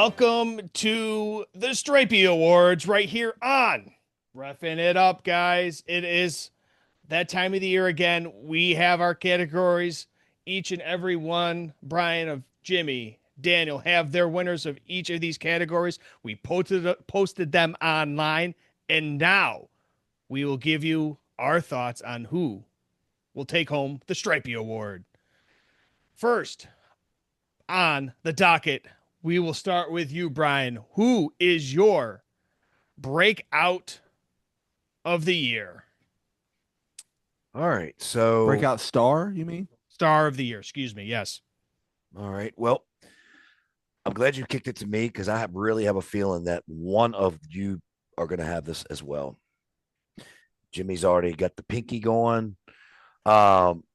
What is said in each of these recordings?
Welcome to the Stripie Awards right here on Refin It Up, guys. It is that time of the year again. We have our categories, each and every one. Brian of Jimmy, Daniel have their winners of each of these categories. We posted them online, and now we will give you our thoughts on who will take home the Stripie Award. First on the docket, we will start with you, Brian. Who is your breakout of the year? All right. So, Breakout star, you mean? Star of the year, excuse me. Yes. all right. Well, I'm glad you kicked it to me because I really have a feeling that one of you are going to have this as well. Jimmy's already got the pinky going. Um,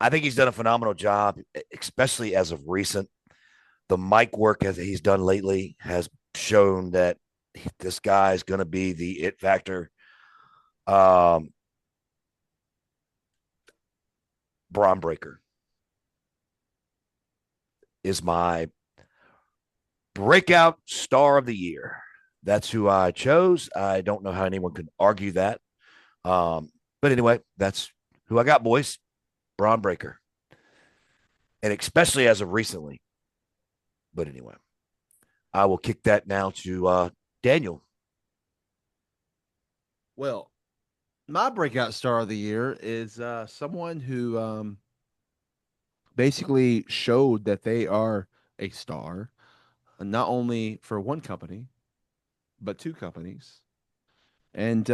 I think he's done a phenomenal job, especially as of recent. The mic work that he's done lately has shown that this guy is going to be the it factor. Um, Braun Breaker is my breakout star of the year. That's who I chose. I don't know how anyone could argue that. But anyway, that's who I got, boys. Braun Breaker. And especially as of recently. But anyway, I will kick that now to Daniel. Well, my breakout star of the year is someone who basically showed that they are a star, not only for one company, but two companies. And,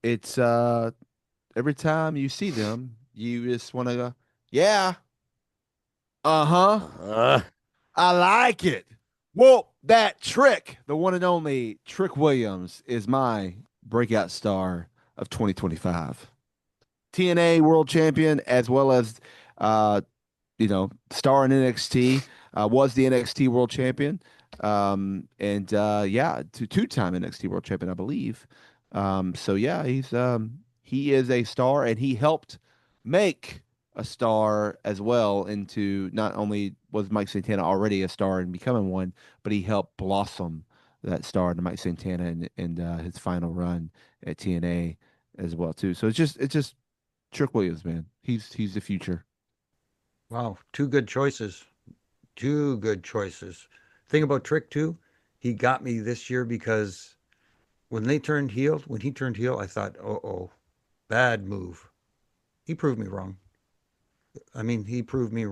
it's every time you see them, you just want to go, yeah, uh huh. Uh, I like it. Well, that Trick, the one and only Trick Williams, is my breakout star of 2025. TNA World Champion, as well as, uh, star in NXT, was the NXT World Champion. And yeah, two-time NXT World Champion, I believe. So yeah, he is a star, and he helped make a star as well. Into not only was Mike Santana already a star and becoming one, but he helped blossom that star into Mike Santana and his final run at TNA as well too. So it's just Trick Williams, man. He's the future. Wow, two good choices. Two good choices. Thing about Trick too, he got me this year because when he turned heel, I thought, oh, bad move. He proved me wrong. I mean, he proved me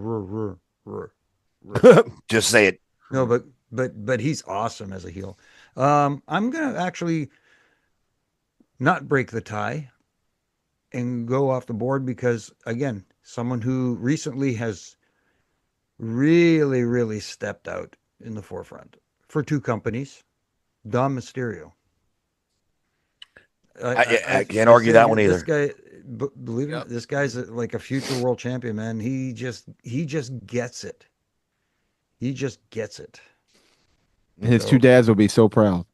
just say it. No, but he's awesome as a heel. I'm gonna actually not break the tie and go off the board because again, someone who recently has really stepped out in the forefront for two companies, Dom Mysterio. I can't I argue say that one this either. guy, believe it, or Yep. not, this guy's like a future world champion, man. He just gets it. He just gets it. His two So dads will be so proud.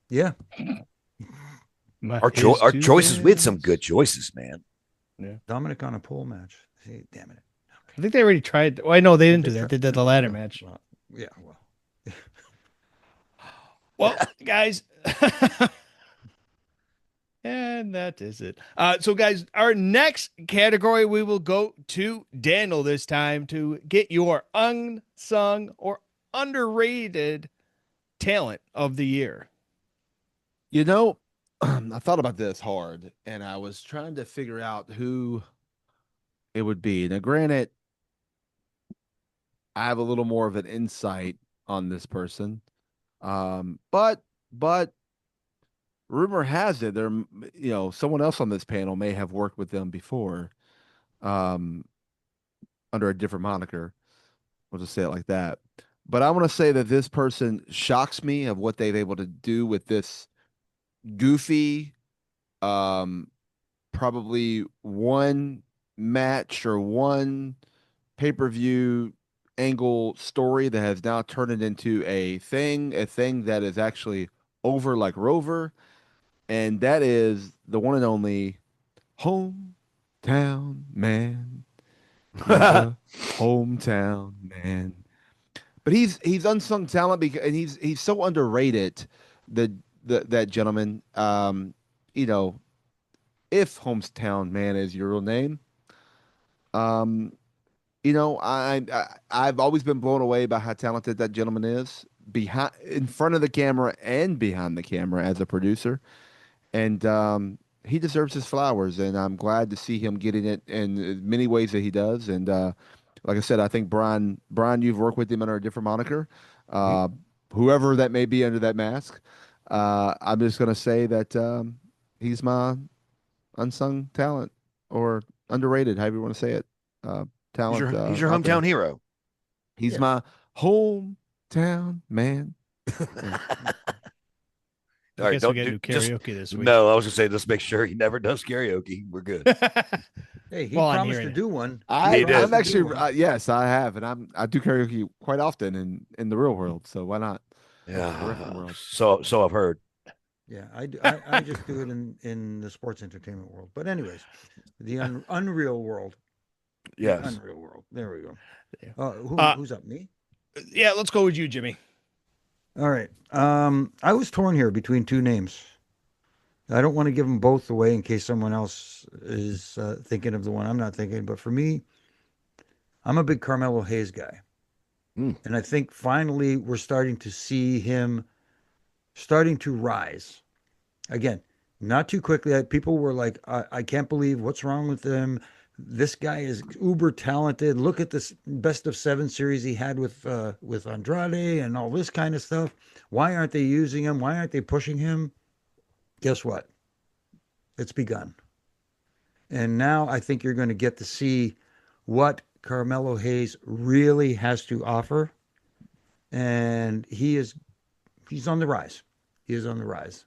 yeah, His Our two choices, we had some dads. good choices, man. Yeah. Dominic on a pole match. See, damn it. I think they already tried. Well, I know they didn't They do that. try, They did the ladder no, match. well, yeah, well, Well, guys. And that is it. So, guys, our next category, we will go to Daniel this time to get your unsung or underrated talent of the year. You know, I thought about this hard, and I was trying to figure out who it would be. Now, granted, I have a little more of an insight on this person, but rumor has it someone else on this panel may have worked with them before, um, under a different moniker. We'll just say it like that. But I want to say that this person shocks me of what they've able to do with this goofy, um, probably one match or one pay-per-view angle story that has now turned it into a thing that is actually over like Rover, and that is the one and only hometown man. He's a hometown man. But he's unsung talent because and he's so underrated. That gentleman. You know, if hometown man is your real name, um, I've always been blown away by how talented that gentleman is behind, in front of the camera, and behind the camera as a producer, and he deserves his flowers. And I'm glad to see him getting it in many ways that he does. And like I said, I think Brian, you've worked with him under a different moniker, uh, whoever that may be under that mask. I'm just gonna say that he's my unsung talent or underrated, however you want to say it. Talent. He's your out there. hometown hero. He's my hometown man. Yeah. All I right, guess we got to do karaoke this week. No, I was gonna say, just make sure he never does karaoke. We're good. Hey, he Well, I'm promised hearing to it. do one. He did. I'm actually yes, I have, and I do karaoke quite often in the real world. So why not? The Refin Yeah. world. So I've heard. Yeah, I do. I just do it in the sports entertainment world. But anyways, the unreal world. The Yes. unreal world. There we go. Yeah. Who's up? Me? Yeah, let's go with you, Jimmy. All right. I was torn here between two names. I don't want to give them both away in case someone else is thinking of the one I'm not thinking. But for me, I'm a big Carmelo Hayes guy. Mm. And I think finally we're starting to see him starting to rise. Again, not too quickly. People were like, I can't believe what's wrong with him. This guy is uber talented. Look at this best of 7 series he had with Andrade and all this kind of stuff. Why aren't they using him? Why aren't they pushing him? Guess what? It's begun. And now I think you're going to get to see what Carmelo Hayes really has to offer. And he's on the rise. He is on the rise.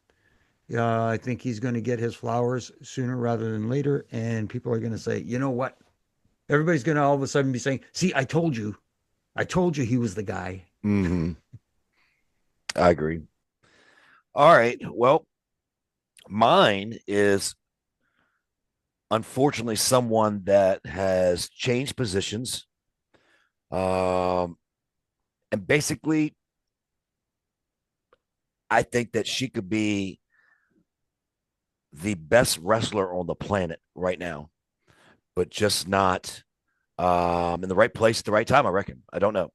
I think he's going to get his flowers sooner rather than later. And people are going to say, you know what? Everybody's going to all of a sudden be saying, see, I told you he was the guy. Mm-hmm. I agree. All right. Well, mine is unfortunately someone that has changed positions. And basically, I think that she could be the best wrestler on the planet right now, but just not in the right place at the right time, I reckon. I don't know.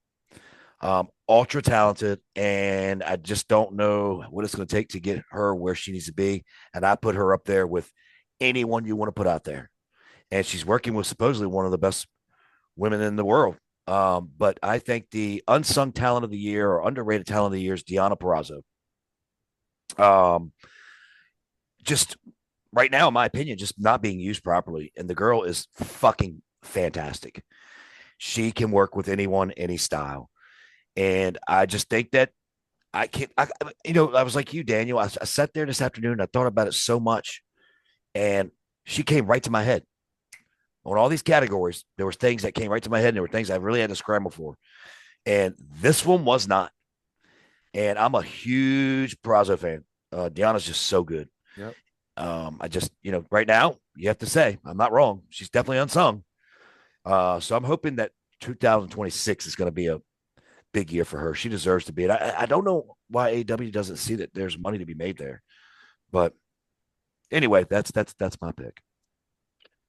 Ultra talented, and I just don't know what it's going to take to get her where she needs to be. And I put her up there with anyone you want to put out there. And she's working with supposedly one of the best women in the world. But I think the unsung talent of the year or underrated talent of the year is Deonna Purrazzo. Just right now, in my opinion, just not being used properly. And the girl is fucking fantastic. She can work with anyone, any style. And I just think that I was like you, Daniel. I sat there this afternoon and I thought about it so much. And she came right to my head. On all these categories, there were things that came right to my head. And there were things I really had to scramble for. And this one was not. And I'm a huge Peraza fan. Deanna's just so good. Yep. I just, right now, you have to say, I'm not wrong. She's definitely unsung. So I'm hoping that 2026 is going to be a big year for her. She deserves to be it. I don't know why AEW doesn't see that there's money to be made there. But anyway, that's my pick.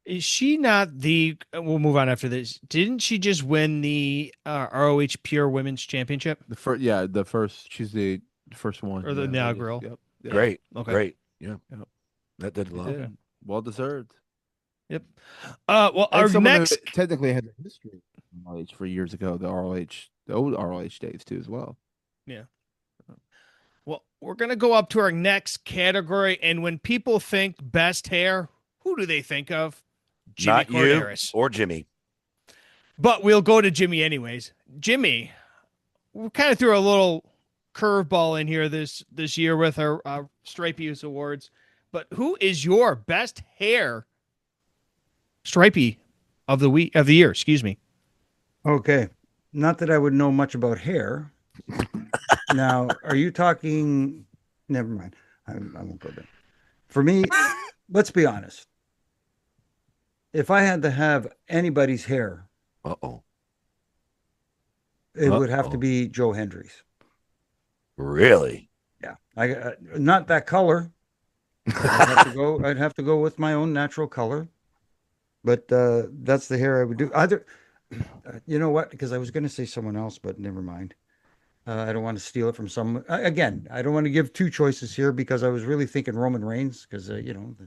Is she not the? We'll move on after this. Didn't she just win the ROH Pure Women's Championship? The first. She's the first one. Or the inaugural? Yep. Great. Okay. Great. Yeah. Yep. That did a lot. Yeah. Well deserved. Yep. Well, And our someone who next. technically had a history in ROH for years ago, the old ROH days too, as well. Yeah. Well, we're gonna go up to our next category, and when people think best hair, who do they think of? Jimmy Not Corderas. you or Jimmy. But we'll go to Jimmy anyways. Jimmy, we kind of threw a little curveball in here this year with our Stripies Awards. But who is your best hair Stripie of the year? Excuse me. Okay. Not that I would know much about hair. Now, are you talking? Never mind. I won't go there. For me, let's be honest. If I had to have anybody's hair, Uh-oh. It would have to Uh-oh. be Joe Hendry's. Really? Yeah, I not that color. I'd have to go. I'd have to go with my own natural color, but that's the hair I would do. Either, you know what? Because I was going to say someone else, but never mind. I don't want to steal it from someone. Again, I don't want to give two choices here because I was really thinking Roman Reigns because the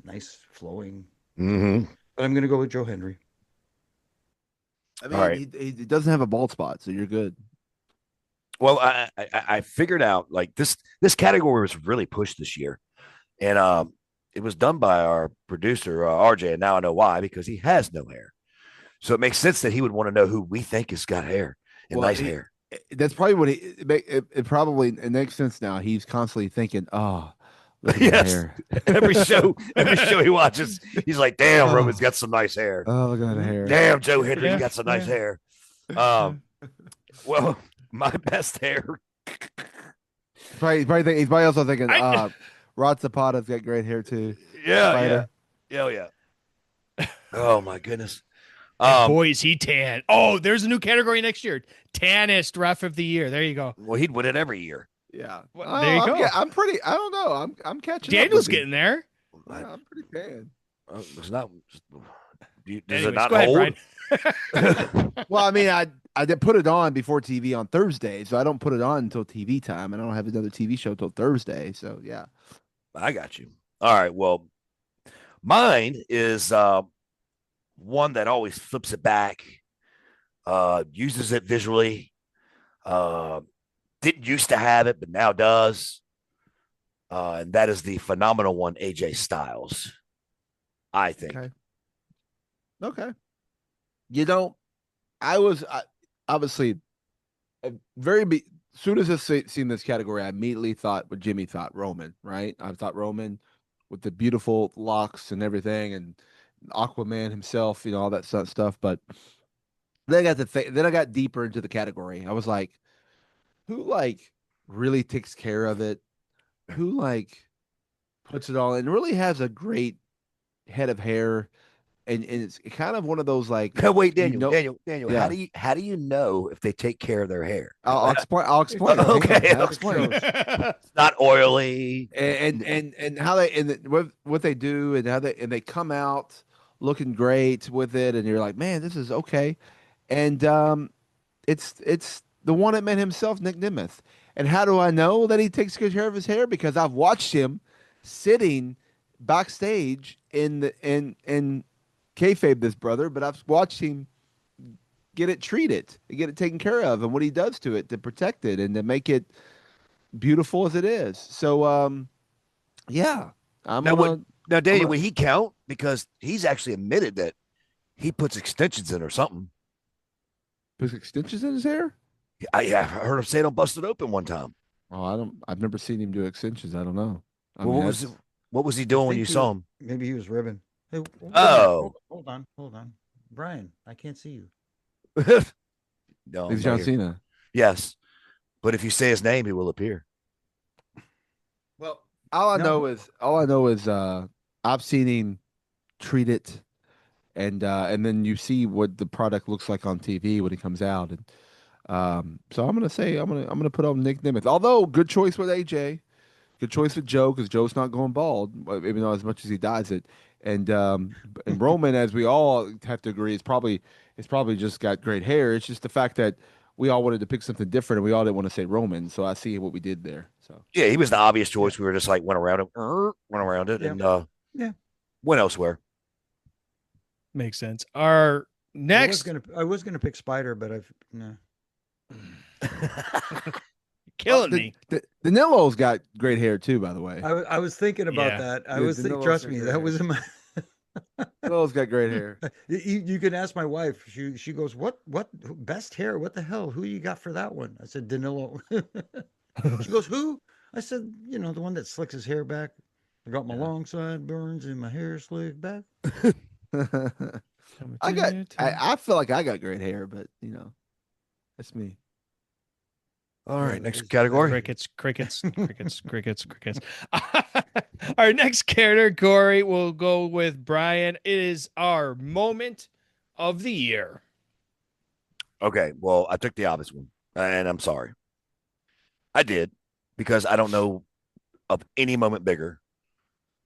nice flowing. Mm-hmm. But I'm going to go with Joe Hendry. I All mean, right. he doesn't have a bald spot, so you're good. Well, I figured out like this category was really pushed this year, and it was done by our producer RJ, and now I know why because he has no hair, so it makes sense that he would want to know who we think has got hair and Well, nice hair. that's probably what it probably it makes sense now. He's constantly thinking, "Oh, look at my Yes, hair. every show he watches, he's like, "Damn, Oh. Roman's got some nice hair. Oh, look at that hair." Damn, Joe Hendry's Yeah. got some nice Yeah. hair." Well, my best hair. He's probably also thinking, I- Rod Zapata's got great hair too. Yeah, Spider. yeah. Oh my goodness. And boy, is he tan. Oh, there's a new category next year. Tannest ref of the year. There you go. Well, he'd win it every year. Yeah. Well, there you I'm, go. I'm pretty. I don't know. I'm catching. Daniel's up with getting there. Yeah, I'm pretty tan. It's not. Does Anyways, it not go ahead, hold? Brian. Well, I mean, I did put it on before TV on Thursday, so I don't put it on until TV time, and I don't have another TV show till Thursday. So yeah. I got you. All right. Well, mine is one that always flips it back, uses it visually. Didn't used to have it, but now does. And that is the phenomenal one, AJ Styles. I think. Okay. You know, I was obviously soon as I seen this category, I immediately thought what Jimmy thought, Roman, right? I thought Roman with the beautiful locks and everything, and Aquaman himself, all that stuff. But then I got deeper into the category. I was like, who really takes care of it? Who puts it all in? Really has a great head of hair. And it's kind of one of those Wait, Daniel. Daniel. Yeah. How do you know if they take care of their hair? I'll explain. I'll explain. Okay, I'll explain. It's not oily. And how what they do and how they come out looking great with it, and you're like, man, this is okay. And it's the one that man himself, Nick Nemeth. And how do I know that he takes good care of his hair? Because I've watched him sitting backstage in kayfabe this brother, but I've watched him get it treated, get it taken care of, and what he does to it to protect it and to make it beautiful as it is. So, yeah, Now, Daniel, would he count? Because he's actually admitted that he puts extensions in or something. puts extensions in his hair. I heard him say it on Busted Open one time. Oh, I've never seen him do extensions. I don't know. What was he doing when you saw him? Maybe he was ribbing. Hey, hold on, Brian. I can't see you. No, He's John Cena. Yes, but if you say his name, he will appear. Well, all I know is I've seen him treat it, and then you see what the product looks like on TV when it comes out, and so I'm gonna put on Nick Nemeth. Although good choice with AJ, good choice with Joe because Joe's not going bald, even though as much as he dyes it, and Roman, as we all have to agree, it's probably just got great hair. It's just the fact that we all wanted to pick something different, and we all didn't want to say Roman. So I see what we did there. So Yeah, he was the obvious choice. We were just like went around it, and went elsewhere. Makes sense. Our next I was gonna pick Spider, but killing me. Danilo's got great hair too, by the way. I was thinking about Yeah. that. I Yeah, was thinking. Danilo's Trust got me, great that hair. was in my. Danilo's got great hair. You can ask my wife. She goes, "What best hair? What the hell? Who you got for that one?" I said, "Danilo." She goes, "Who?" I said, the one that slicks his hair back. I got my long sideburns and my hair slicked back. I feel like I got great hair, but that's me. All right, next category. Crickets. Our next category will go with Brian. It is our moment of the year. Okay, well, I took the obvious one. And I'm sorry. I did, because I don't know of any moment bigger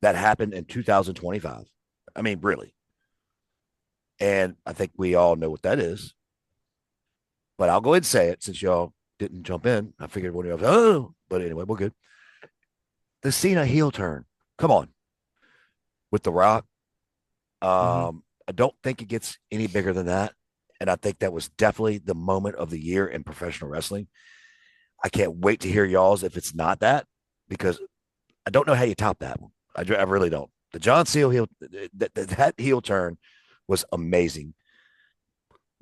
that happened in 2025. I mean, really. And I think we all know what that is. But I'll go ahead and say it since y'all didn't jump in. I figured one of y'all, but anyway, we're good. The Cena heel turn. Come on. With The Rock. I don't think it gets any bigger than that. And I think that was definitely the moment of the year in professional wrestling. I can't wait to hear y'all's if it's not that, because I don't know how you top that one. I really don't. The John Cena heel, that heel turn was amazing.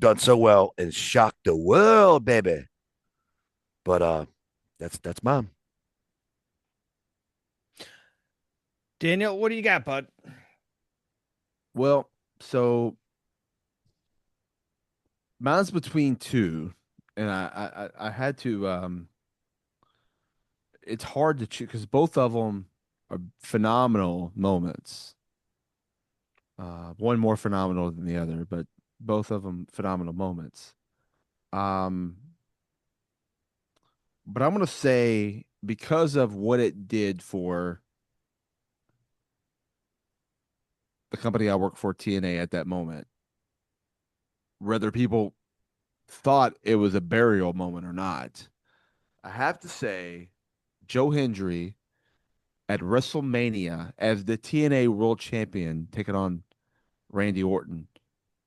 Done so well and shocked the world, baby. But that's mine. Daniel, what do you got, bud? Well, so mine's between two, and I had to. It's hard to choose because both of them are phenomenal moments. One more phenomenal than the other, but both of them phenomenal moments. Um, but I'm gonna say because of what it did for the company I work for, TNA, at that moment, whether people thought it was a burial moment or not, I have to say Joe Hendry at WrestleMania as the TNA World Champion taking on Randy Orton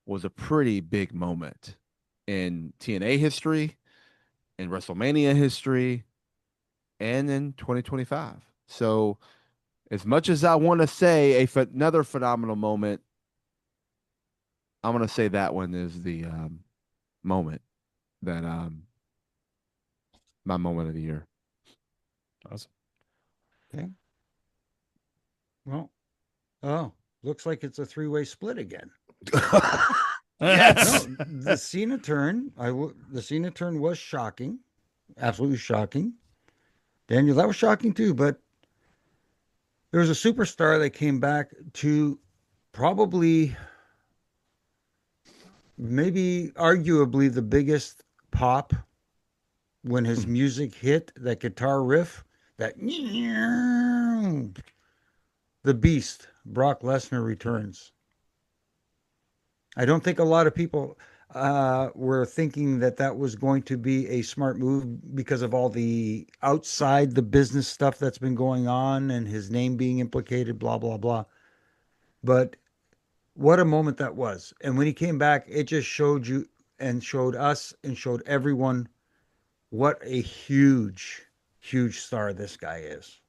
was a pretty big moment in TNA history, in WrestleMania history, and in 2025. So, as much as I want to say another phenomenal moment, I'm going to say that one is the moment that my moment of the year. Awesome. Okay. Well, oh, looks like it's a three-way split again. Yes. No, the Cena turn. The Cena turn was shocking, absolutely shocking. Daniel, that was shocking too. But there was a superstar that came back to probably, maybe, arguably the biggest pop when his music hit. That guitar riff, that the Beast, Brock Lesnar returns. I don't think a lot of people were thinking that that was going to be a smart move because of all the outside the business stuff that's been going on and his name being implicated, blah, blah, blah. But what a moment that was. And when he came back, it just showed you and showed us and showed everyone what a huge, huge star this guy is.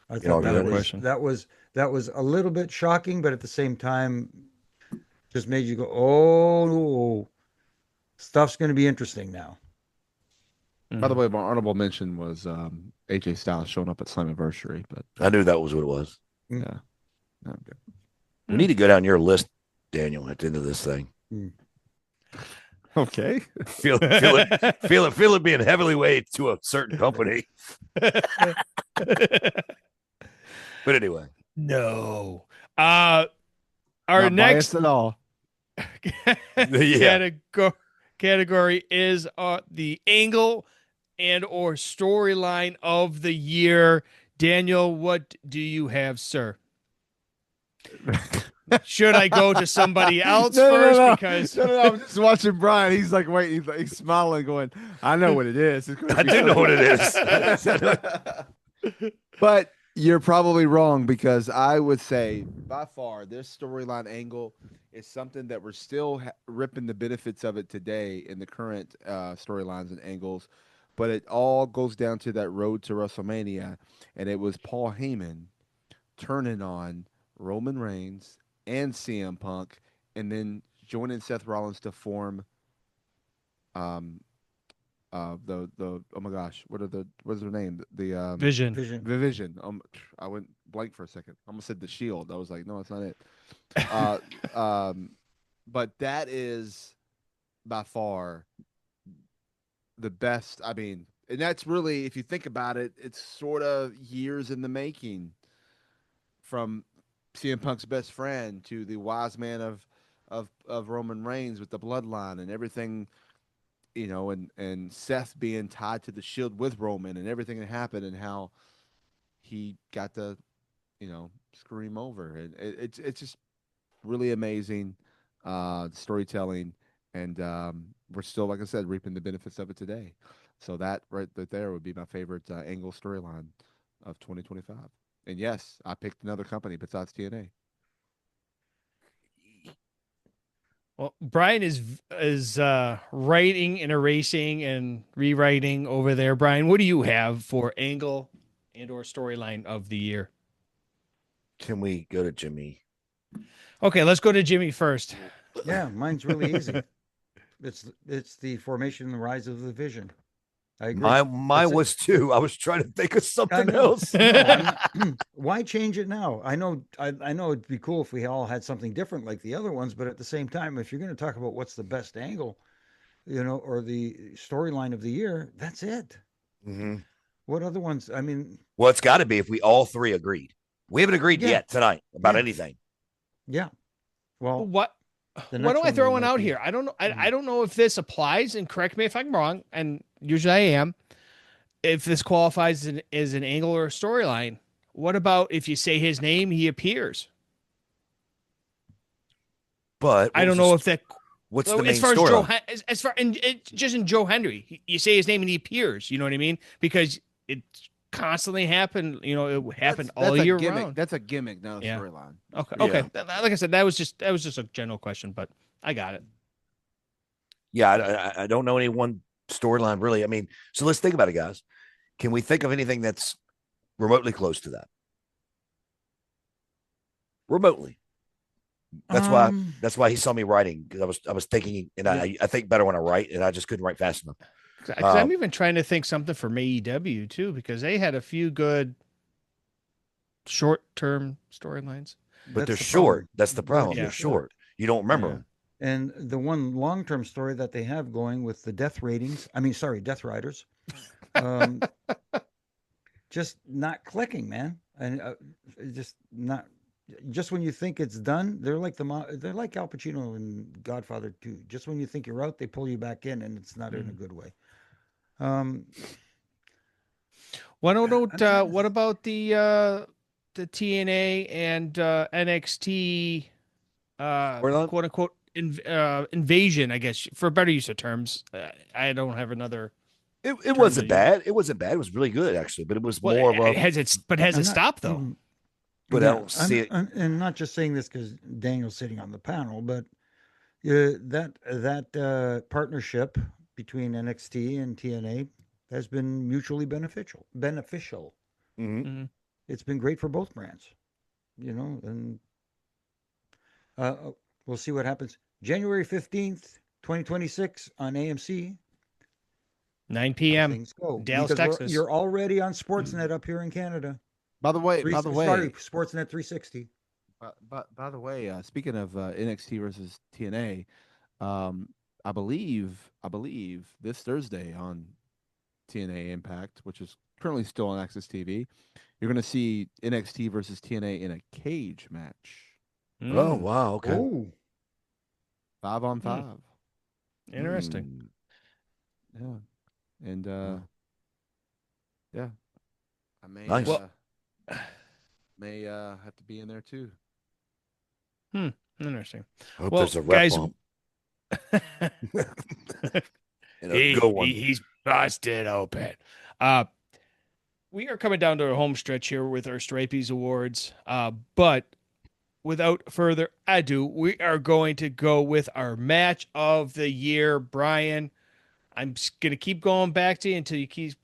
I thought that was a little bit shocking, but at the same time, just made you go, oh, stuff's going to be interesting now. By the way, my honorable mention was AJ Styles showing up at Slammiversary, but I knew that was what it was. yeah. Okay. We need to go down your list, Daniel, at the end of this thing. Okay. Feel it being heavily weighed to a certain company. But anyway. No. Our Not next biased at all. category is the angle and or storyline of the year. Daniel, what do you have, sir? Should I go to somebody else first? No. Because no, I'm just watching Brian. He's like waiting. He's smiling, going, "I know what it is." I do know what it is. But you're probably wrong, because I would say by far this storyline angle is something that we're still ripping the benefits of it today in the current storylines and angles. But it all goes down to that road to WrestleMania, and it was Paul Heyman turning on Roman Reigns and CM Punk, and then joining Seth Rollins to form the oh my gosh, what's their name? The Vision. The Vision. I went blank for a second. I almost said the Shield. I was like, no, it's not it. But that is by far the best. I mean, and that's really, if you think about it, it's sort of years in the making, from CM Punk's best friend to the wise man of Roman Reigns with the bloodline and everything and Seth being tied to the Shield with Roman and everything that happened and how he got to, screw him over. And it's just really amazing storytelling, and we're still, like I said, reaping the benefits of it today. So that right there would be my favorite Angle storyline of 2025. And yes, I picked another company besides TNA. Well, Brian is writing and erasing and rewriting over there. Brian, what do you have for angle and or storyline of the year? Can we go to Jimmy? Okay, let's go to Jimmy first. Yeah, mine's really easy. It's the formation and the rise of the Vision. I agree. Mine was too. I was trying to think of something know. else. No, why change it now? I know it'd be cool if we all had something different like the other ones, but at the same time, if you're going to talk about what's the best angle, or the storyline of the year, that's it. Mm-hmm. What other ones? I mean, well, it's got to be if we all three agreed. We haven't agreed yet tonight about anything. Yeah. Well, why don't I throw one out here? I don't know. I don't know if this applies, and correct me if I'm wrong, and usually I am. If this qualifies as an angle or a storyline, what about if you say his name, he appears? But I don't know if that. What's the main as far as storyline? as far and it's just in Joe Henry, you say his name and he appears. You know what I mean? Because it constantly happened. It happened all year round. That's a gimmick, not a storyline. Okay. Yeah. Like I said, that was just a general question, but I got it. Yeah, I don't know any one storyline really. I mean, so let's think about it, guys. Can we think of anything that's remotely close to that? Remotely. That's why he saw me writing, because I was thinking, and I think better when I write, and I just couldn't write fast enough. Because I'm even trying to think something from AEW too, because they had a few good short-term storylines. But they're short. That's the problem. They're short. You don't remember them. And the one long-term story that they have going with the death riders, just not clicking, man. And just not. Just when you think it's done, they're like Al Pacino in Godfather 2. Just when you think you're out, they pull you back in, and it's not in a good way. What about the TNA and NXT quote unquote invasion? I guess for better use of terms. I don't have another. It wasn't bad. It wasn't bad. It was really good actually, but it was more of a. Has it stopped though? But I don't see it. And not just saying this because Daniel's sitting on the panel, but that partnership between NXT and TNA has been mutually beneficial. Mm-hmm. It's been great for both brands, and we'll see what happens. January 15th, 2026 on AMC. 9 p.m. Things go. Dallas, because Texas. You're already on Sportsnet up here in Canada. By the way, Sportsnet 360. By the way, speaking of NXT versus TNA, I believe this Thursday on TNA Impact, which is currently still on Access TV, you're going to see NXT versus TNA in a cage match. Oh wow! Okay. Ooh. 5-on-5. Interesting. Yeah, and yeah, I may. Nice. May have to be in there too. Interesting. I hope there's a rep bump. He's busted open. We are coming down to a home stretch here with our Stripies Awards. But without further ado, we are going to go with our match of the year. Brian, I'm going to keep going back to you until you keep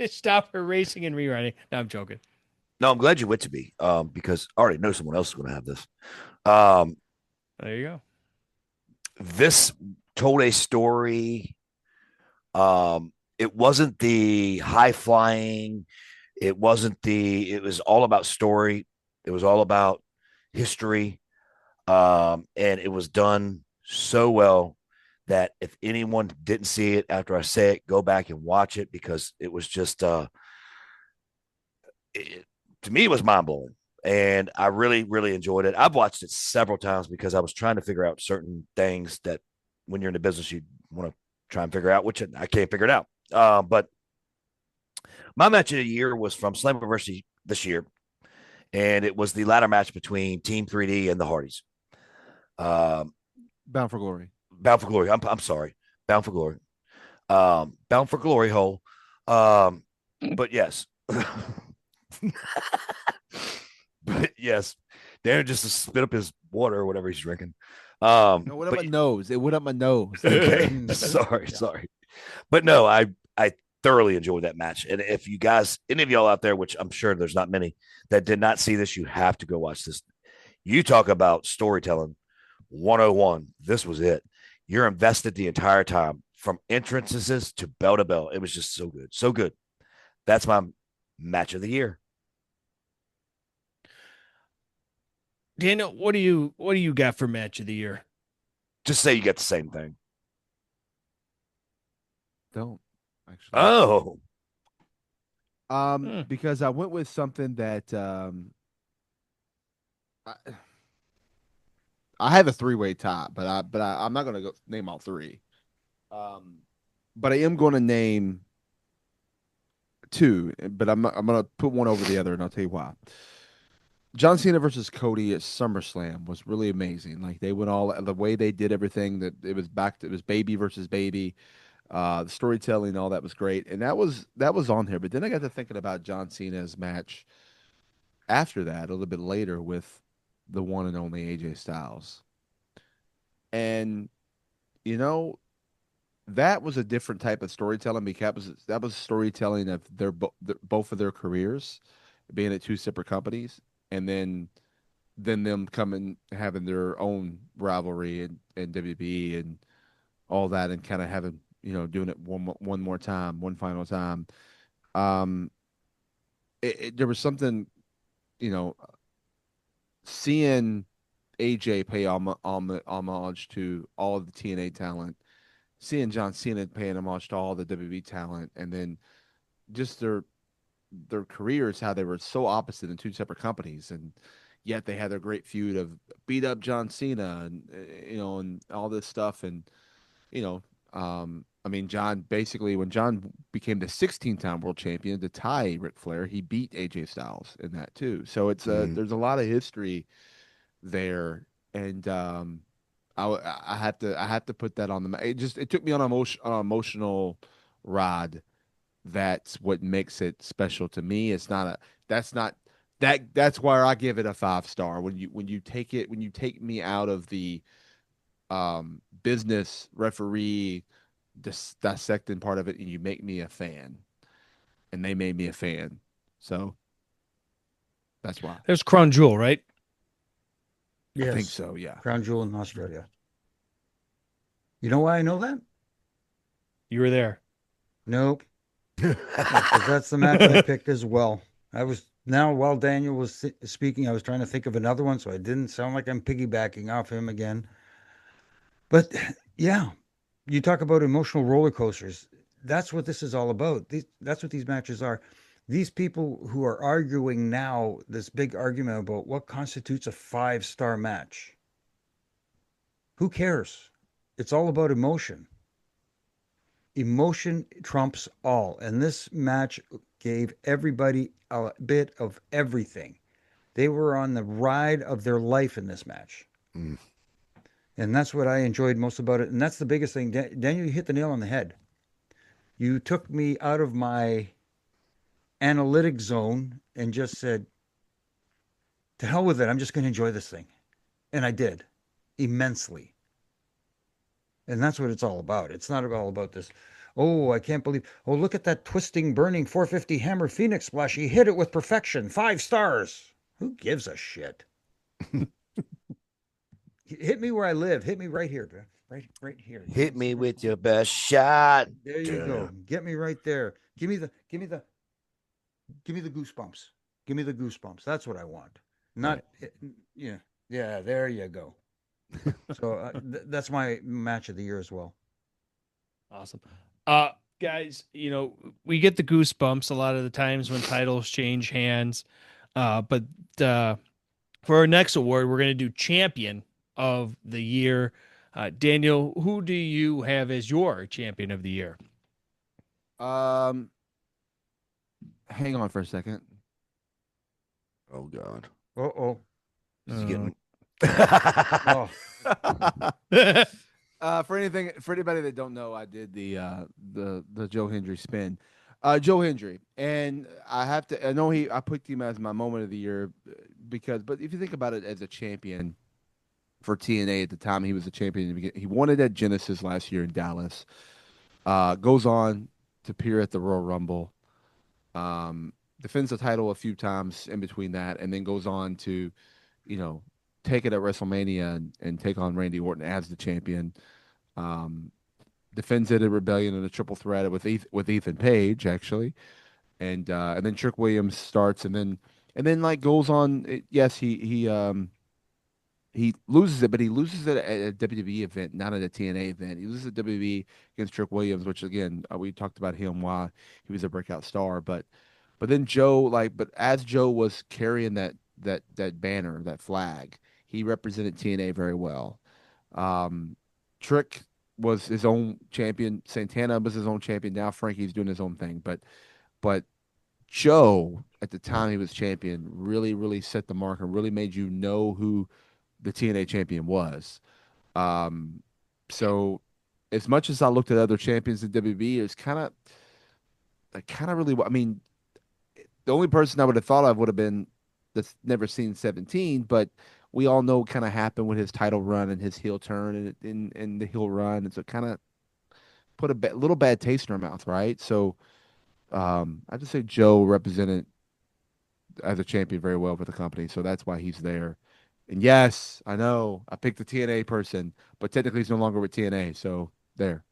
stop erasing and rewriting. No, I'm joking. No, I'm glad you went to me because I already know someone else is going to have this. There you go. This told a story. It wasn't the high flying. It was all about story. It was all about history. And it was done so well that if anyone didn't see it after I say it, go back and watch it, because it was just, to me, it was mind blowing. And I really, really enjoyed it. I've watched it several times because I was trying to figure out certain things that when you're in the business, you want to try and figure out which I can't figure it out. But my match of the year was from Slammiversary this year, and it was the ladder match between Team 3D and the Hardys. Bound for Glory. Bound for Glory. I'm sorry. Bound for Glory. Bound for Glory hole. But yes. But yes, Darren just spit up his water or whatever he's drinking. No, it went up my nose. It went up my nose. Okay. Sorry. But no, I thoroughly enjoyed that match. And if you guys, any of y'all out there, which I'm sure there's not many that did not see this, you have to go watch this. You talk about storytelling 101. This was it. You're invested the entire time from entrances to bell to bell. It was just so good. So good. That's my match of the year. Daniel, what do you got for match of the year? Just say you got the same thing. Don't actually. Oh. Because I went with something that I have a three-way tie, but I'm not gonna go name all three. But I am going to name two, but I'm gonna put one over the other, and I'll tell you why. John Cena versus Cody at SummerSlam was really amazing. Like they went all the way they did everything. That it was baby versus baby. The storytelling, all that was great, and that was on here. But then I got to thinking about John Cena's match after that, a little bit later, with the one and only AJ Styles, and that was a different type of storytelling because that was storytelling of both of their careers, being at two separate companies, and then them coming having their own rivalry and WB and all that, and kind of having doing it one more time, one final time. There was something, seeing AJ pay homage to all of the TNA talent, seeing John Cena paying homage to all the WWE talent, and then just their careers, how they were so opposite in two separate companies, and yet they had their great feud of beat up John Cena and and all this stuff, and I mean, John basically, when John became the 16-time world champion to tie Ric Flair, he beat AJ Styles in that too. So it's there's a lot of history there, and I have to put that on the. It took me on an emotional ride. That's what makes it special to me. It's not a. That's why I give it a 5-star. When you take me out of the business referee dissecting part of it, and you make me a fan, and they made me a fan, so that's why. There's Crown Jewel, right? Yes. I think so, yeah. Crown Jewel in Australia. You know why I know that? You were there. Nope. Because that's the match I picked as well. While Daniel was speaking, I was trying to think of another one, so I didn't sound like I'm piggybacking off him again. But yeah, you talk about emotional roller coasters. That's what this is all about. That's what these matches are. These people who are arguing now, this big argument about what constitutes a 5-star match. Who cares? It's all about emotion. Emotion trumps all. And this match gave everybody a bit of everything. They were on the ride of their life in this match. Mm. And that's what I enjoyed most about it. And that's the biggest thing. Daniel, you hit the nail on the head. You took me out of my analytic zone and just said, to hell with it. I'm just going to enjoy this thing. And I did immensely. And that's what it's all about. It's not all about this. Oh, I can't believe. Oh, look at that twisting, burning 450 hammer Phoenix splash. He hit it with perfection. 5 stars. Who gives a shit? Hit me where I live. Hit me right here, right here. Hit me with your best shot. There you go. Get me right there. Give me the goosebumps. Give me the goosebumps. That's what I want. Not yeah. There you go. So that's my match of the year as well. Awesome. Guys, we get the goosebumps a lot of the times when titles change hands. But for our next award, we're going to do champion of the year. Daniel, who do you have as your champion of the year? Hang on for a second. Oh God. Uh-oh. This is getting. Oh, For anybody that don't know, I did the Joe Hendry spin. Joe Hendry, and I know I picked him as my moment of the year but if you think about it as a champion for TNA at the time, he was a champion. He won it at Genesis last year in Dallas. Goes on to appear at the Royal Rumble. Defends the title a few times in between that, and then goes on to, take it at WrestleMania and take on Randy Orton as the champion. Defends it at Rebellion in a triple threat with Ethan Page actually, and then Trick Williams starts, and then like goes on. Yes, he loses it, but he loses it at a WWE event, not at a TNA event. He loses at WWE against Trick Williams, which again we talked about him why he was a breakout star, but then but as Joe was carrying that banner, that flag, he represented TNA very well. Trick was his own champion. Santana was his own champion. Now Frankie's doing his own thing, but Joe at the time he was champion really really set the mark and really made you know who the TNA champion was. So as much as I looked at other champions in WB, it's kind of really. I mean, the only person I would have thought of would have been that's never seen 17, but we all know what kind of happened with his title run and his heel turn and the heel run, and so it kind of put a little bad taste in our mouth, right? So I just say Joe represented as a champion very well for the company, so that's why he's there. And yes, I know I picked the TNA person, but technically he's no longer with TNA, so there.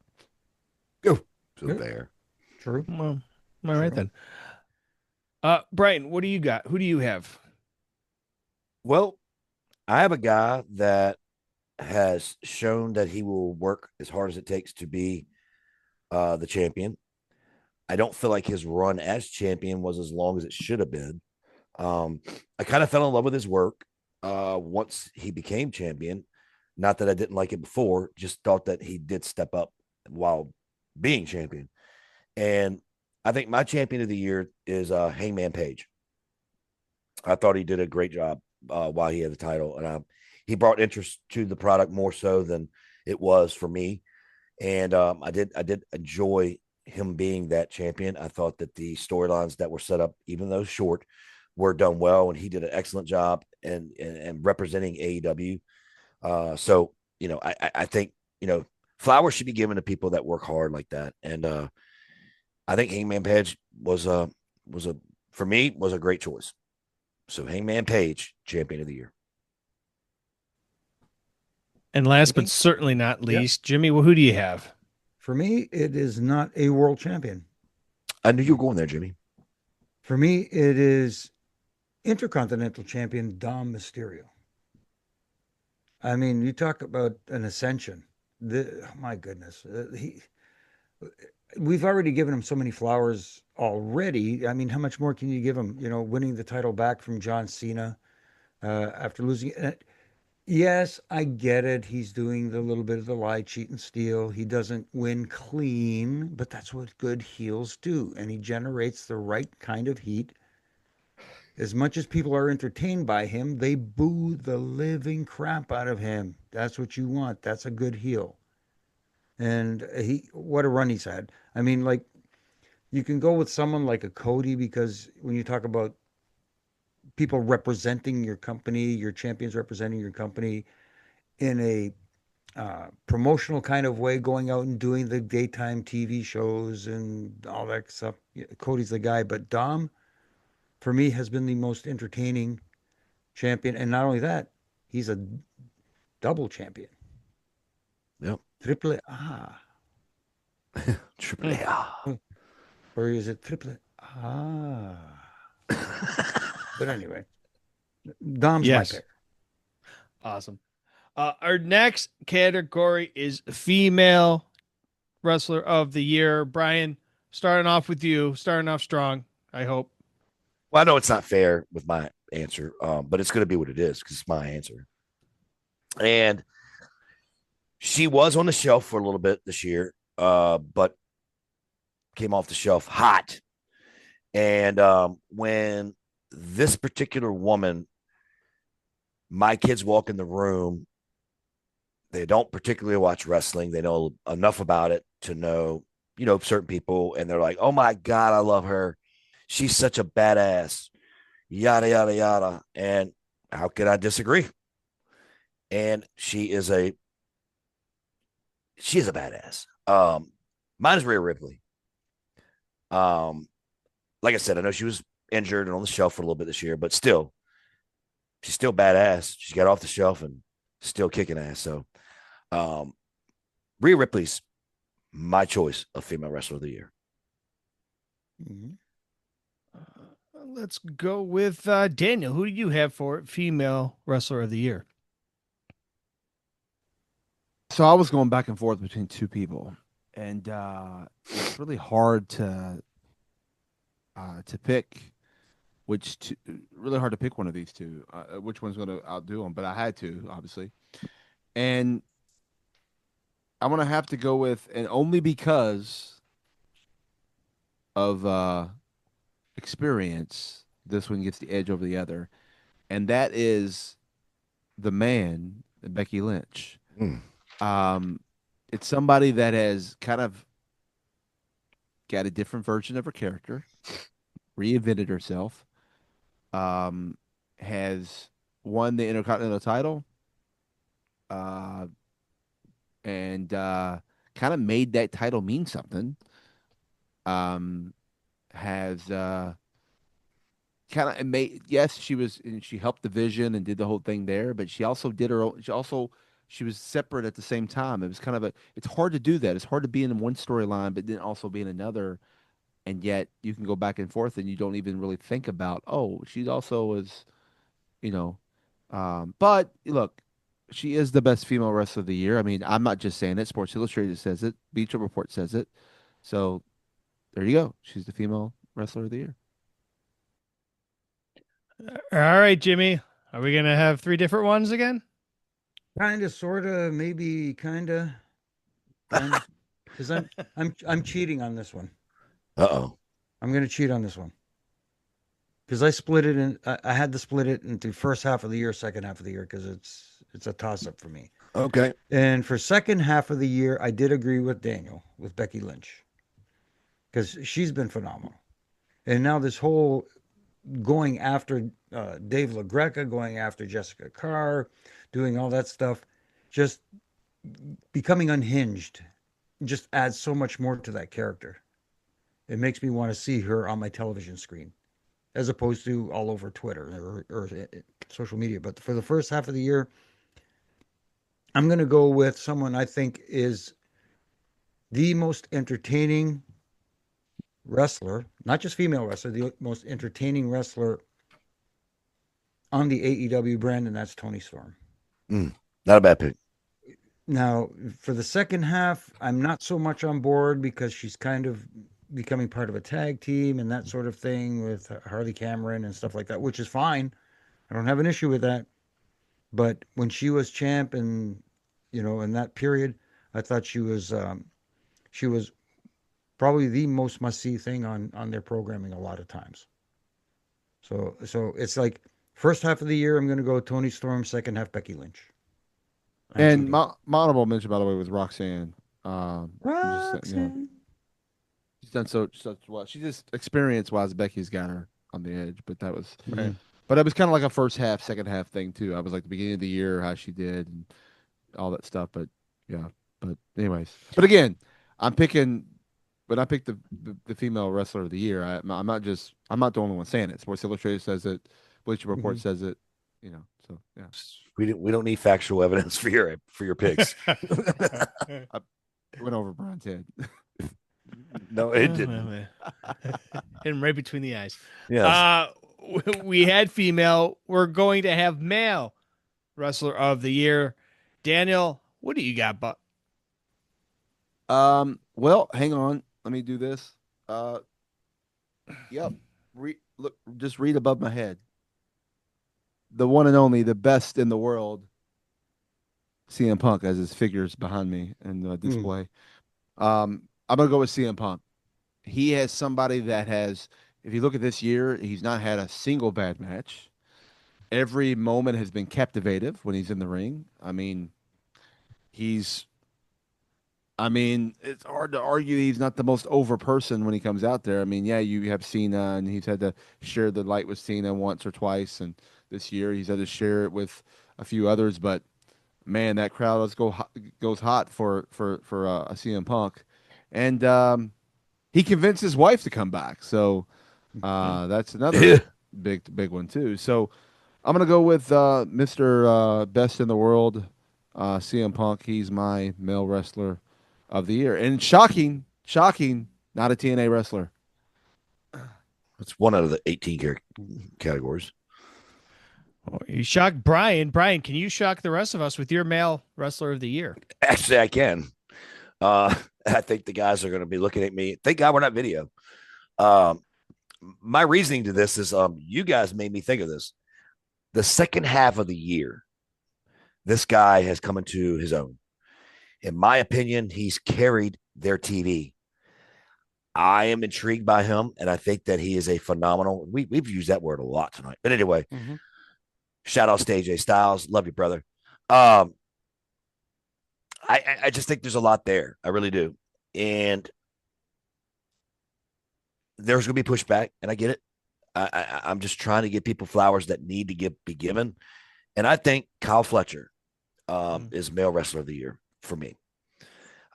Go. So Yeah. there. true. Well, all right Sure. then. Brian, what do you got? Who do you have? Well, I have a guy that has shown that he will work as hard as it takes to be the champion. I don't feel like his run as champion was as long as it should have been. I kind of fell in love with his work once he became champion. Not that I didn't like it before, just thought that he did step up while being champion. And I think my champion of the year is Hangman Page. I thought he did a great job while he had the title, and he brought interest to the product more so than it was for me. And I did enjoy him being that champion. I thought that the storylines that were set up, even though short, were done well, and he did an excellent job and representing AEW. So I think flowers should be given to people that work hard like that, and I think Hangman Page was a for me was a great choice. So Hangman Page, champion of the year. And last but Jimmy? certainly not Yeah. least, Jimmy, well, who do you have? For me, it is not a world champion. I knew you were going there, Jimmy. For me, it is Intercontinental Champion Dom Mysterio. I mean, you talk about an ascension. My goodness, we've already given him so many flowers already. I mean, how much more can you give him? Winning the title back from John Cena after losing it. Yes, I get it. He's doing the little bit of the lie, cheat, and steal. He doesn't win clean, but that's what good heels do. And he generates the right kind of heat. As much as people are entertained by him, they boo the living crap out of him. That's what you want. That's a good heel. And what a run he's had. I mean, like, you can go with someone like a Cody, because when you talk about people representing your company, your champions representing your company in a promotional kind of way, going out and doing the daytime TV shows and all that stuff, Cody's the guy. But Dom, for me, has been the most entertaining champion. And not only that, he's a double champion. Yep. Triple A. Triple A. Or is it triple A? But anyway, Dom's Yes. my pick. Awesome. Our next category is female wrestler of the year. Brian, starting off with you, starting off strong, I hope. Well, I know it's not fair with my answer, but it's going to be what it is because it's my answer. And She was on the shelf for a little bit this year, but came off the shelf hot. And when this particular woman, my kids walk in the room, they don't particularly watch wrestling. They know enough about it to know, certain people. And they're like, oh my God, I love her. She's such a badass, yada, yada, yada. And how could I disagree? And she is a badass. Mine is Rhea Ripley. Like I said, I know she was injured and on the shelf for a little bit this year, but still, she's still badass. She got off the shelf and still kicking ass. So, Rhea Ripley's my choice of female wrestler of the year. Mhm. Let's go with Daniel. Who do you have for female wrestler of the year? So I was going back and forth between two people, and it's really hard to pick which two. Really hard to pick one of these two. Which one's going to outdo them? But I had to, obviously, and I'm going to have to go with, and only because of experience, this one gets the edge over the other, and that is the man, Becky Lynch. Mm. It's somebody that has kind of got a different version of her character, reinvented herself, has won the Intercontinental title, and kind of made that title mean something. Has kind of made, yes, she helped the vision and did the whole thing there, but she also did her own. She was separate at the same time. It was kind of it's hard to do that. It's hard to be in one storyline, but then also be in another. And yet you can go back and forth and you don't even really think about, oh, she also was, you know, but look, she is the best female wrestler of the year. I mean, I'm not just saying it. Sports Illustrated says it. Bleacher Report says it. So there you go. She's the female wrestler of the year. All right, Jimmy. Are we going to have three different ones again? Kind of, sort of, maybe, kind of, because I'm cheating on this one. Uh-oh. I'm going to cheat on this one because I split it in. I had to split it into first half of the year, second half of the year because it's a toss up for me. Okay. And for second half of the year, I did agree with Daniel with Becky Lynch because she's been phenomenal. And now this whole going after Dave LaGreca, going after Jessica Carr, doing all that stuff, just becoming unhinged, just adds so much more to that character. It makes me want to see her on my television screen as opposed to all over Twitter or social media. But for the first half of the year, I'm going to go with someone I think is the most entertaining wrestler, not just female wrestler, the most entertaining wrestler on the AEW brand, and that's Toni Storm. Not a bad pick. Now, for the second half, I'm not so much on board because she's kind of becoming part of a tag team and that sort of thing with Harley Cameron and stuff like that, which is fine. I don't have an issue with that. But when she was champ and, in that period, I thought she was probably the most must-see thing on their programming a lot of times. So it's like first half of the year, I'm going to go Toni Storm, second half Becky Lynch. And my honorable mention, by the way, was Roxanne. Roxanne. She's done such well. She just experience-wise, Becky's got her on the edge, but that was, but it was kind of like a first half, second half thing too. I was like the beginning of the year, how she did and all that stuff. But yeah, but anyways, but again, I'm picking. When I picked the female wrestler of the year, I'm not the only one saying it. Sports Illustrated says it, Bleacher Report says it, So yeah, we don't need factual evidence for your picks. It went over Brian's head. No, it didn't. Hit him right between the eyes. Yes. We had female. We're going to have male wrestler of the year. Daniel, what do you got, Buck? Well, hang on. Let me do this. Yep. Look, just read above my head. The one and only, the best in the world, CM Punk as his figures behind me in the Mm. display. I'm gonna go with CM Punk. He has somebody that has. If you look at this year, he's not had a single bad match. Every moment has been captivative when he's in the ring. He's it's hard to argue he's not the most over person when he comes out there. Yeah, you have Cena, and he's had to share the light with Cena once or twice, and this year he's had to share it with a few others. But man, that crowd goes hot for a CM Punk, and he convinced his wife to come back. So that's another big one too. So I'm gonna go with Mr. Best in the World, CM Punk. He's my male wrestler of the year, and shocking, not a TNA wrestler. It's one out of the 18 categories. Oh, you shocked Brian. Brian, can you shock the rest of us with your male wrestler of the year? Actually, I can. I think the guys are going to be looking at me. Thank God we're not video. My reasoning to this is you guys made me think of this. The second half of the year, this guy has come into his own. In my opinion, he's carried their TV. I am intrigued by him, and I think that he is a phenomenal. We've used that word a lot tonight. But anyway, shout out to AJ Styles. Love you, brother. I just think there's a lot there. I really do. And there's going to be pushback, and I get it. I'm just trying to give people flowers that need to be given. And I think Kyle Fletcher is male wrestler of the year for me.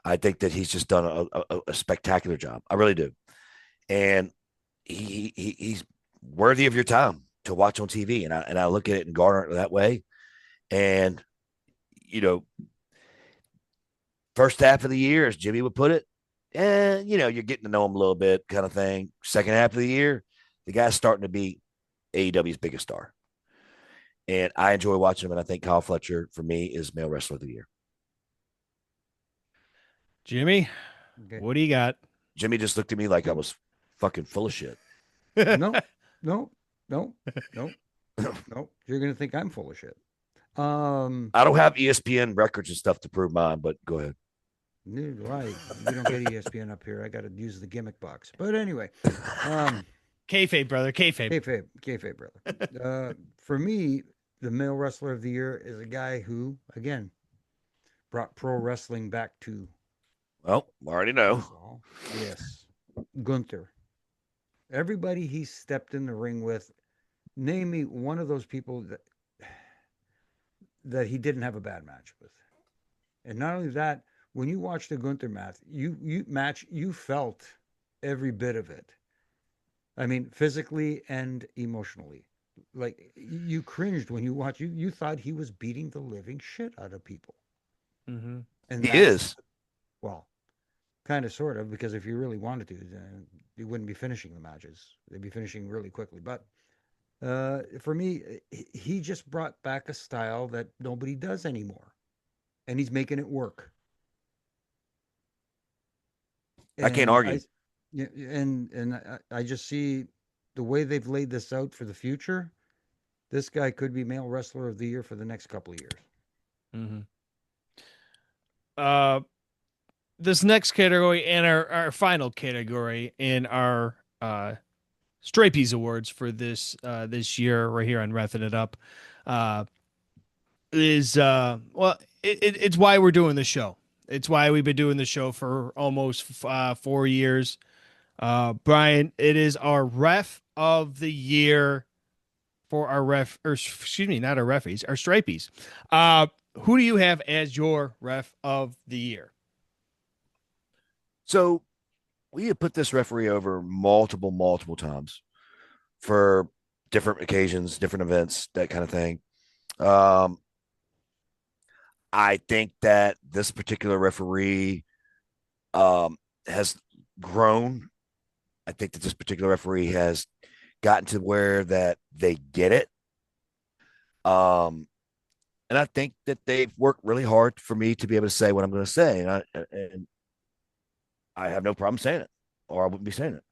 I think that he's just done a spectacular job. I really do. And he's worthy of your time to watch on TV. And I look at it and garner it that way. And, first half of the year, as Jimmy would put it, and, you're getting to know him a little bit kind of thing. Second half of the year, the guy's starting to be AEW's biggest star. And I enjoy watching him. And I think Kyle Fletcher, for me, is male wrestler of the year. Jimmy, what do you got? Jimmy just looked at me like I was fucking full of shit. No. You're going to think I'm full of shit. I don't have ESPN records and stuff to prove mine, but go ahead. Right. We don't get ESPN up here. I got to use the gimmick box. But anyway. Kayfabe, brother. Kayfabe, brother. For me, the male wrestler of the year is a guy who, again, brought pro wrestling back to. Well, I already know. Yes. Gunther. Everybody he stepped in the ring with, name me one of those people that he didn't have a bad match with. And not only that, when you watched the Gunther match, you felt every bit of it. I mean, physically and emotionally. Like, you cringed when you watched. You thought he was beating the living shit out of people. Mm-hmm. And he is. Well, kind of, sort of, because if you really wanted to, then you wouldn't be finishing the matches. They'd be finishing really quickly. But for me, he just brought back a style that nobody does anymore. And he's making it work. I can't argue. I just see the way they've laid this out for the future. This guy could be male wrestler of the year for the next couple of years. Mm-hmm. This next category and our final category in our Stripies Awards for this year right here on Refin It Up is it's why we're doing the show. It's why we've been doing the show for almost 4 years. Brian, it is our ref of the year for our not our referees, our Stripies. Who do you have as your ref of the year? So we have put this referee over multiple times for different occasions, different events, that kind of thing. I think that this particular referee has grown. I think that this particular referee has gotten to where that they get it. And I think that they've worked really hard for me to be able to say what I'm going to say. And I have no problem saying it, or I wouldn't be saying it.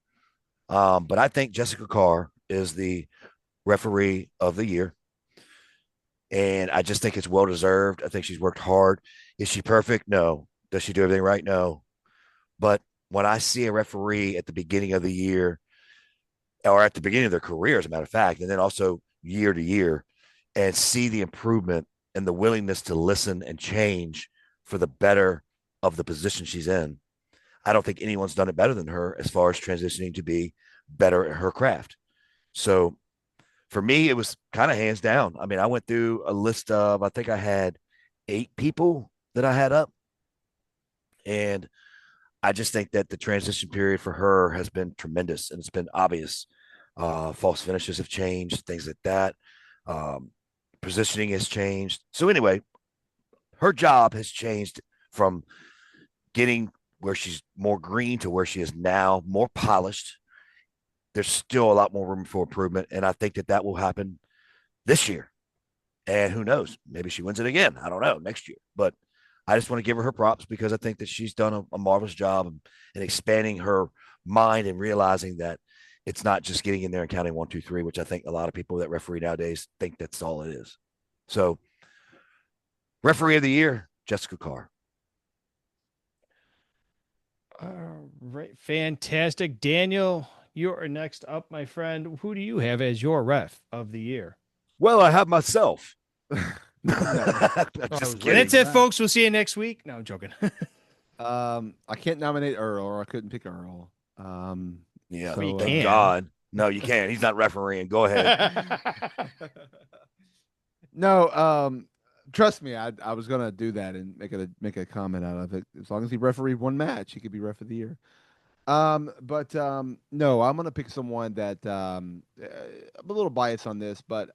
But I think Jessica Carr is the referee of the year. And I just think it's well deserved. I think she's worked hard. Is she perfect? No. Does she do everything right? No. But when I see a referee at the beginning of the year or at the beginning of their career, as a matter of fact, and then also year to year, and see the improvement and the willingness to listen and change for the better of the position she's in, I don't think anyone's done it better than her as far as transitioning to be better at her craft. So for me, it was kind of hands down. I mean, I went through a list of, I think I had 8 people that I had up. And I just think that the transition period for her has been tremendous and it's been obvious. False finishes have changed, things like that. Um, Positioning has changed. So, anyway, her job has changed from getting where she's more green to where she is now, more polished. There's still a lot more room for improvement. And I think that that will happen this year. And who knows? Maybe she wins it again. I don't know next year. But I just want to give her props because I think that she's done a marvelous job in expanding her mind and realizing that it's not just getting in there and counting 1, 2, 3, which I think a lot of people that referee nowadays think that's all it is. So, referee of the year, Jessica Carr. All right, fantastic. Daniel, you're next up, my friend. Who do you have as your ref of the year? Well, I have myself. Just And kidding. that's it, folks. We'll see you next week. No, I'm joking. I can't nominate Earl, or I couldn't pick Earl. Yeah, So, thank can. God. No, you can't. He's not refereeing. Go ahead. No, trust me, I was gonna do that and make a comment out of it. As long as he refereed one match, he could be ref of the year. But no, I'm gonna pick someone that I'm a little biased on this, but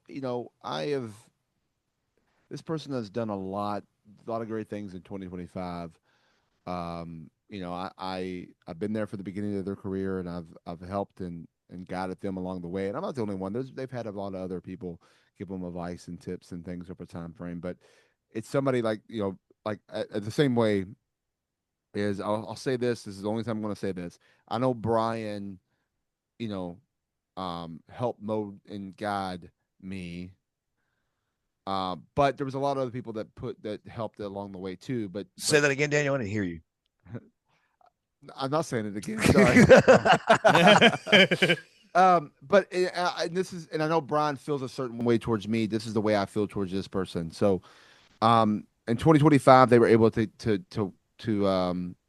this person has done a lot of great things in 2025. I've been there for the beginning of their career, and I've helped and guided them along the way. And I'm not the only one. They've had a lot of other people give them advice and tips and things over time frame. But it's somebody like the same way is I'll say this. This is the only time I'm going to say this. I know Brian, you know, helped mold and guide me. But there was a lot of other people that helped along the way too. Say that again, Daniel. I didn't hear you. I'm not saying it again. Sorry. But and I know Brian feels a certain way towards me. This is the way I feel towards this person. So, in 2025, they were able to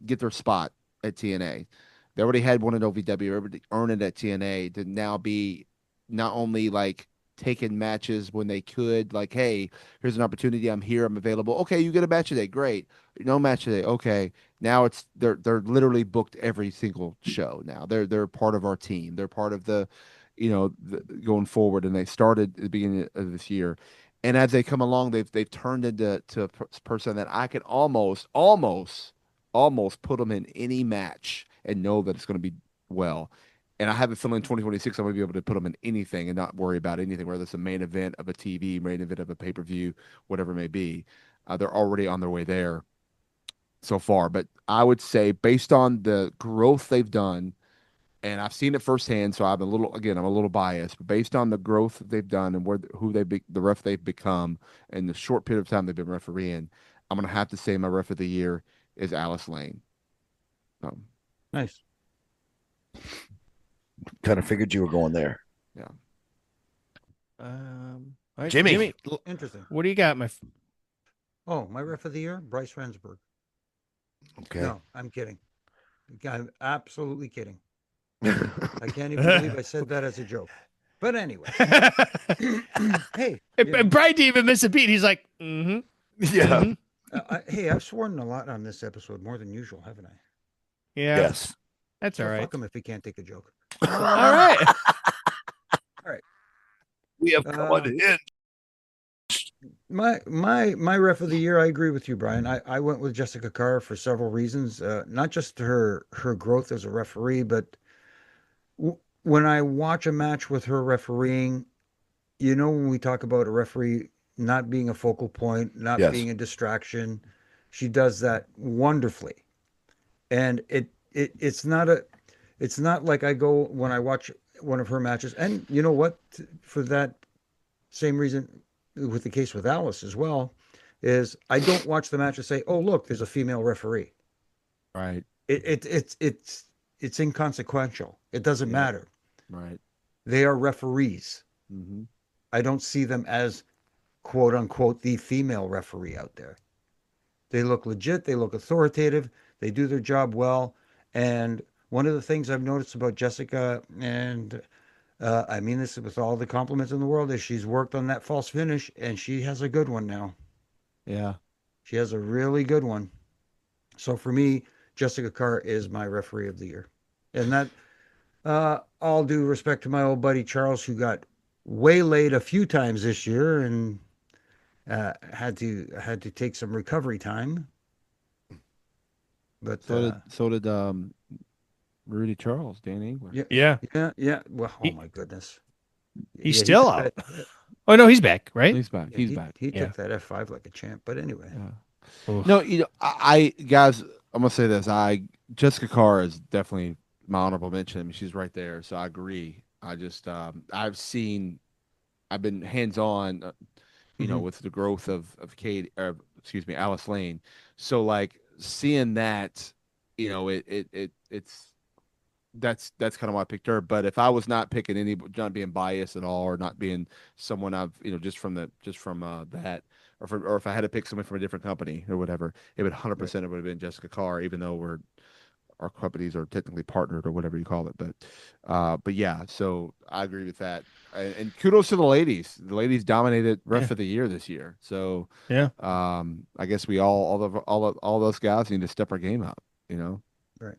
get their spot at TNA. They already had one at OVW, already earned it at TNA. To now be not only like taking matches when they could, like, hey, here's an opportunity. I'm here. I'm available. Okay, you get a match today. Great. No match today. Okay. Now they're literally booked every single show now. They're part of our team. They're part of going forward. And they started at the beginning of this year. And as they come along, they've turned into a person that I can almost put them in any match and know that it's going to be well. And I have a feeling in 2026 I'm going to be able to put them in anything and not worry about anything, whether it's a main event of a TV, main event of a pay-per-view, whatever it may be. They're already on their way there so far. But I would say based on the growth they've done, and I've seen it firsthand, so I'm a little biased, but based on the growth that they've done and the ref they've become in the short period of time they've been refereeing, I'm going to have to say my ref of the year is Alice Lane. Nice. Kind of figured you were going there. Yeah. All right, Jimmy. Interesting. what do you got, my? Oh, my ref of the year, Bryce Rensburg. Okay. No, I'm kidding. I'm absolutely kidding. I can't even believe I said that as a joke. But anyway, hey, And Brian didn't even miss a beat. He's like, mm-hmm. Yeah. hey, I've sworn a lot on this episode, more than usual, haven't I? Yeah, Yes. that's all So right. fuck him if he can't take a joke. All right. We have gone in. My ref of the year, I agree with you, Brian. I went with Jessica Carr for several reasons. Not just her growth as a referee, but when I watch a match with her refereeing, when we talk about a referee not being a focal point, not Yes. being a distraction, she does that wonderfully. And it's not like I go when I watch one of her matches. And you know what? For that same reason, with the case with Alice as well, is I don't watch the match and say, "Oh, look, there's a female referee." Right. It's inconsequential. It doesn't Yeah. matter. Right. They are referees. Mm-hmm. I don't see them as quote unquote the female referee out there. They look legit, they look authoritative, they do their job well. And one of the things I've noticed about Jessica, and I mean this with all the compliments in the world, is she's worked on that false finish and she has a good one now. Yeah. She has a really good one. So for me, Jessica Carr is my referee of the year. And that, all due respect to my old buddy Charles, who got waylaid a few times this year and had to take some recovery time. But So did Rudy Charles, Dan Engler. yeah, Yeah. yeah. Well, oh He- my goodness, He's Yeah, he still took out. that- Oh no, he's back, right? He's back. yeah, He's he, back. He Yeah. took that F5 like a champ. But anyway, Yeah. Oof. No, I guys, I'm gonna say this. Jessica Carr is definitely my honorable mention. I mean, she's right there, so I agree. I just I've been hands on, Mhm. with the growth of Kate, excuse me, Alice Lane. So like seeing that, it's that's kind of why I picked her. But if I was not picking not being biased at all, or not being someone I've just from that, or if I had to pick someone from a different company or whatever, it would 100% it would have been Jessica Carr, even though our companies are technically partnered or whatever you call it. But yeah, so I agree with that. And kudos to the ladies. The ladies dominated ref Yeah. of the year this year. So Yeah. I guess we all those guys need to step our game up. Right.